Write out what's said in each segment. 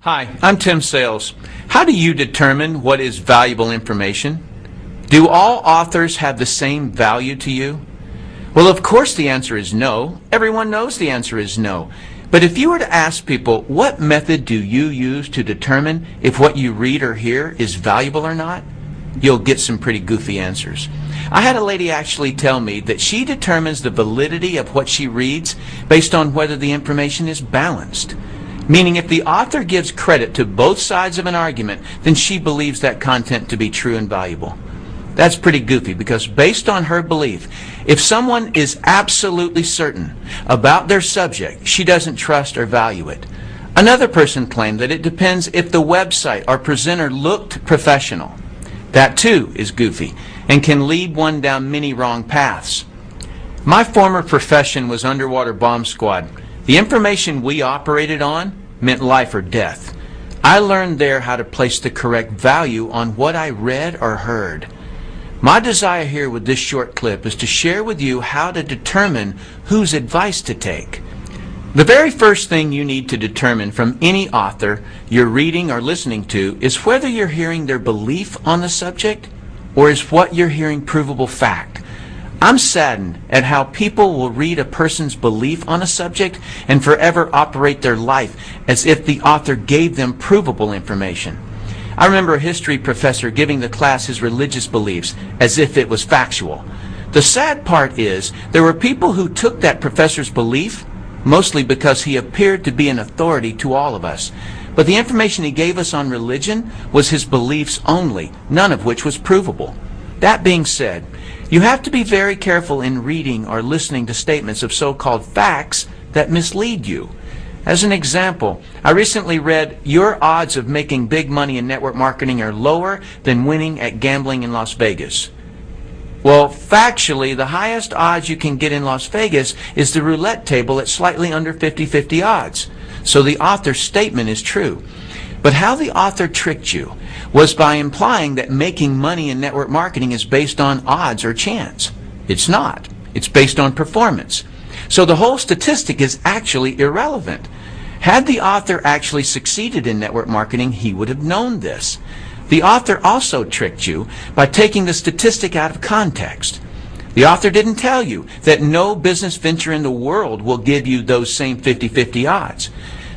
Hi, I'm Tim Sales. How do you determine what is valuable information? Do all authors have the same value to you? Well, of course the answer is no. Everyone knows the answer is no. But if you were to ask people, what method do you use to determine if what you read or hear is valuable or not? You'll get some pretty goofy answers. I had a lady actually tell me that she determines the validity of what she reads based on whether the information is balanced. Meaning if the author gives credit to both sides of an argument, then she believes that content to be true and valuable. That's pretty goofy because based on her belief, if someone is absolutely certain about their subject, she doesn't trust or value it. Another person claimed that it depends if the website or presenter looked professional. That too is goofy and can lead one down many wrong paths. My former profession was underwater bomb squad. The information we operated on meant life or death. I learned there how to place the correct value on what I read or heard. My desire here with this short clip is to share with you how to determine whose advice to take. The very first thing you need to determine from any author you're reading or listening to is whether you're hearing their belief on the subject or is what you're hearing provable fact. I'm saddened at how people will read a person's belief on a subject and forever operate their life as if the author gave them provable information. I remember a history professor giving the class his religious beliefs as if it was factual. The sad part is there were people who took that professor's belief mostly because he appeared to be an authority to all of us. But the information he gave us on religion was his beliefs only, none of which was provable. That being said, you have to be very careful in reading or listening to statements of so-called facts that mislead you. As an example, I recently read, your odds of making big money in network marketing are lower than winning at gambling in Las Vegas. Well, factually, the highest odds you can get in Las Vegas is the roulette table at slightly under 50-50 odds. So the author's statement is true. But how the author tricked you was by implying that making money in network marketing is based on odds or chance. It's not. It's based on performance. So the whole statistic is actually irrelevant. Had the author actually succeeded in network marketing, he would have known this. The author also tricked you by taking the statistic out of context. The author didn't tell you that no business venture in the world will give you those same 50-50 odds.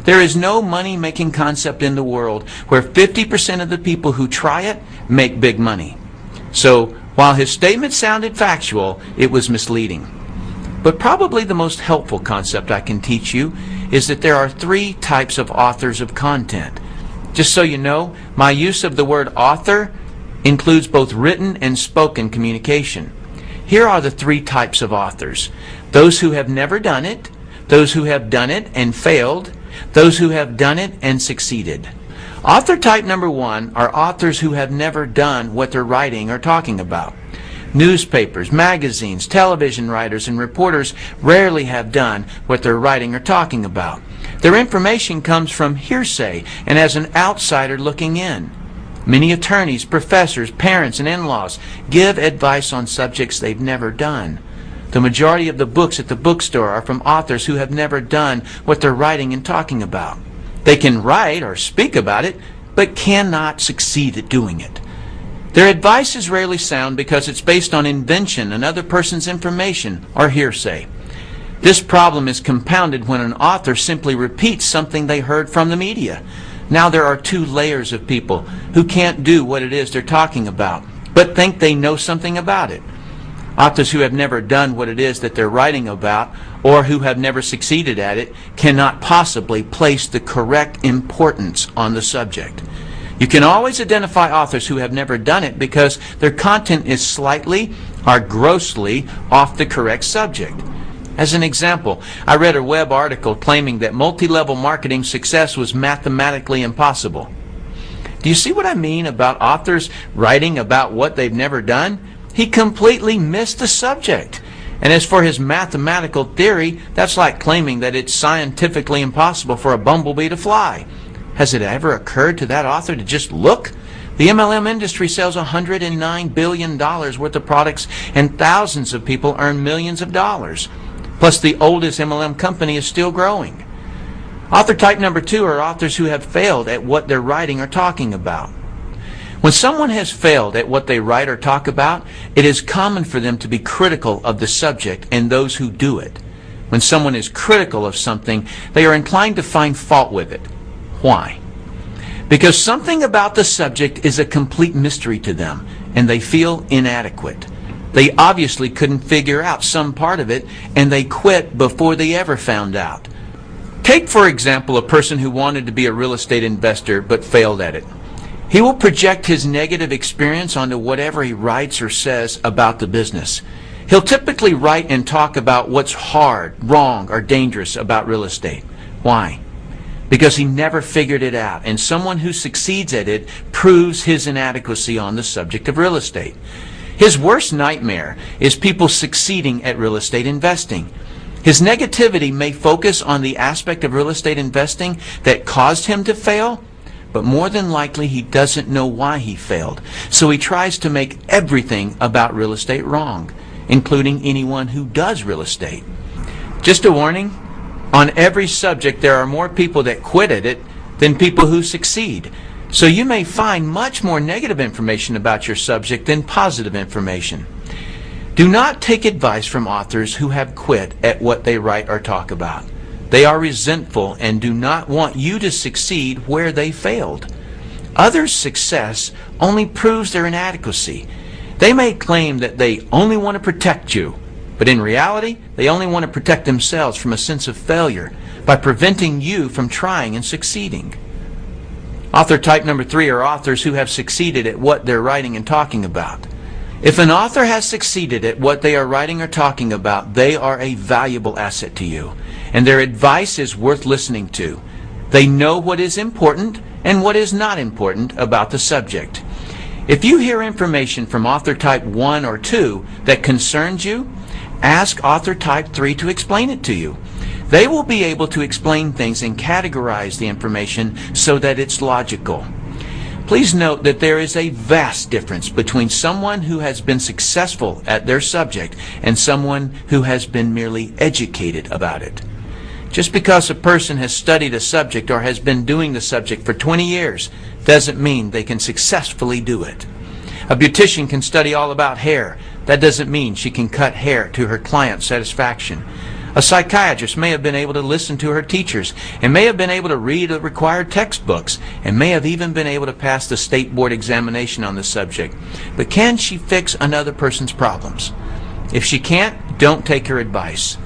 There is no money-making concept in the world where 50% of the people who try it make big money. So, while his statement sounded factual, it was misleading. But probably the most helpful concept I can teach you is that there are three types of authors of content. Just so you know, my use of the word author includes both written and spoken communication. Here are the three types of authors: those who have never done it, those who have done it and failed, those who have done it and succeeded. Author type number one are authors who have never done what they're writing or talking about. Newspapers, magazines, television writers, and reporters rarely have done what they're writing or talking about. Their information comes from hearsay and as an outsider looking in. Many attorneys, professors, parents, and in-laws give advice on subjects they've never done. The majority of the books at the bookstore are from authors who have never done what they're writing and talking about. They can write or speak about it, but cannot succeed at doing it. Their advice is rarely sound because it's based on invention, another person's information, or hearsay. This problem is compounded when an author simply repeats something they heard from the media. Now there are two layers of people who can't do what it is they're talking about, but think they know something about it. Authors who have never done what it is that they're writing about or who have never succeeded at it cannot possibly place the correct importance on the subject. You can always identify authors who have never done it because their content is slightly or grossly off the correct subject. As an example, I read a web article claiming that multi-level marketing success was mathematically impossible. Do you see what I mean about authors writing about what they've never done? He completely missed the subject. And as for his mathematical theory, that's like claiming that it's scientifically impossible for a bumblebee to fly. Has it ever occurred to that author to just look? The MLM industry sells $109 billion worth of products and thousands of people earn millions of dollars. Plus the oldest MLM company is still growing. Author type number 2 are authors who have failed at what they're writing or talking about. When someone has failed at what they write or talk about, it is common for them to be critical of the subject and those who do it. When someone is critical of something, they are inclined to find fault with it. Why? Because something about the subject is a complete mystery to them, and they feel inadequate. They obviously couldn't figure out some part of it, and they quit before they ever found out. Take, for example, a person who wanted to be a real estate investor but failed at it. He will project his negative experience onto whatever he writes or says about the business. He'll typically write and talk about what's hard, wrong, or dangerous about real estate. Why? Because he never figured it out, and someone who succeeds at it proves his inadequacy on the subject of real estate. His worst nightmare is people succeeding at real estate investing. His negativity may focus on the aspect of real estate investing that caused him to fail, but more than likely he doesn't know why he failed. So he tries to make everything about real estate wrong, including anyone who does real estate. Just a warning, on every subject there are more people that quit at it than people who succeed. So you may find much more negative information about your subject than positive information. Do not take advice from authors who have quit at what they write or talk about. They are resentful and do not want you to succeed where they failed. Others' success only proves their inadequacy. They may claim that they only want to protect you, but in reality, they only want to protect themselves from a sense of failure by preventing you from trying and succeeding. Author type number 3 are authors who have succeeded at what they're writing and talking about. If an author has succeeded at what they are writing or talking about, they are a valuable asset to you, and their advice is worth listening to. They know what is important and what is not important about the subject. If you hear information from author type 1 or 2 that concerns you, ask author type 3 to explain it to you. They will be able to explain things and categorize the information so that it's logical. Please note that there is a vast difference between someone who has been successful at their subject and someone who has been merely educated about it. Just because a person has studied a subject or has been doing the subject for 20 years doesn't mean they can successfully do it. A beautician can study all about hair. That doesn't mean she can cut hair to her client's satisfaction. A psychiatrist may have been able to listen to her teachers and may have been able to read the required textbooks and may have even been able to pass the state board examination on the subject. But can she fix another person's problems? If she can't, don't take her advice.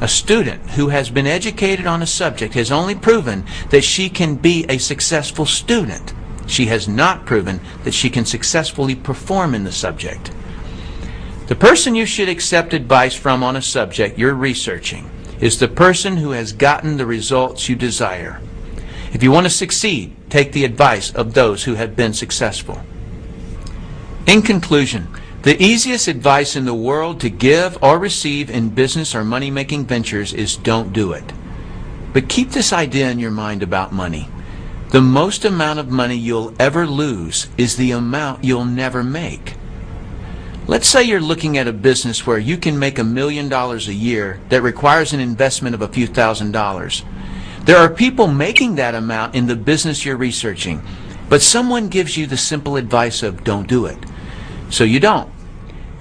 A student who has been educated on a subject has only proven that she can be a successful student. She has not proven that she can successfully perform in the subject. The person you should accept advice from on a subject you're researching is the person who has gotten the results you desire. If you want to succeed, take the advice of those who have been successful. In conclusion, the easiest advice in the world to give or receive in business or money-making ventures is don't do it. But keep this idea in your mind about money. The most amount of money you'll ever lose is the amount you'll never make. Let's say you're looking at a business where you can make $1 million a year that requires an investment of a few $1,000s. There are people making that amount in the business you're researching, but someone gives you the simple advice of don't do it. So you don't.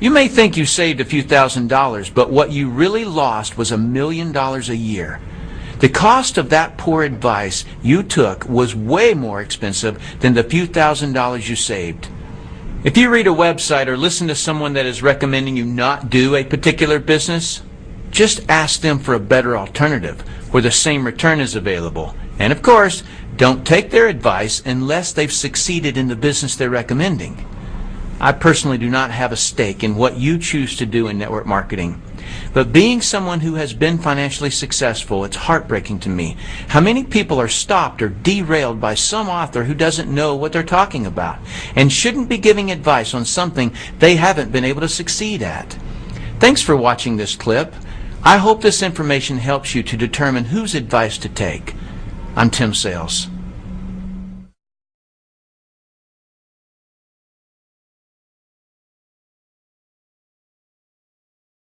You may think you saved a few $1,000s, but what you really lost was $1 million a year. The cost of that poor advice you took was way more expensive than the few $1,000s you saved. If you read a website or listen to someone that is recommending you not do a particular business, just ask them for a better alternative where the same return is available. And of course, don't take their advice unless they've succeeded in the business they're recommending. I personally do not have a stake in what you choose to do in network marketing. But being someone who has been financially successful, it's heartbreaking to me how many people are stopped or derailed by some author who doesn't know what they're talking about and shouldn't be giving advice on something they haven't been able to succeed at. Thanks for watching this clip. I hope this information helps you to determine whose advice to take. I'm Tim Sales.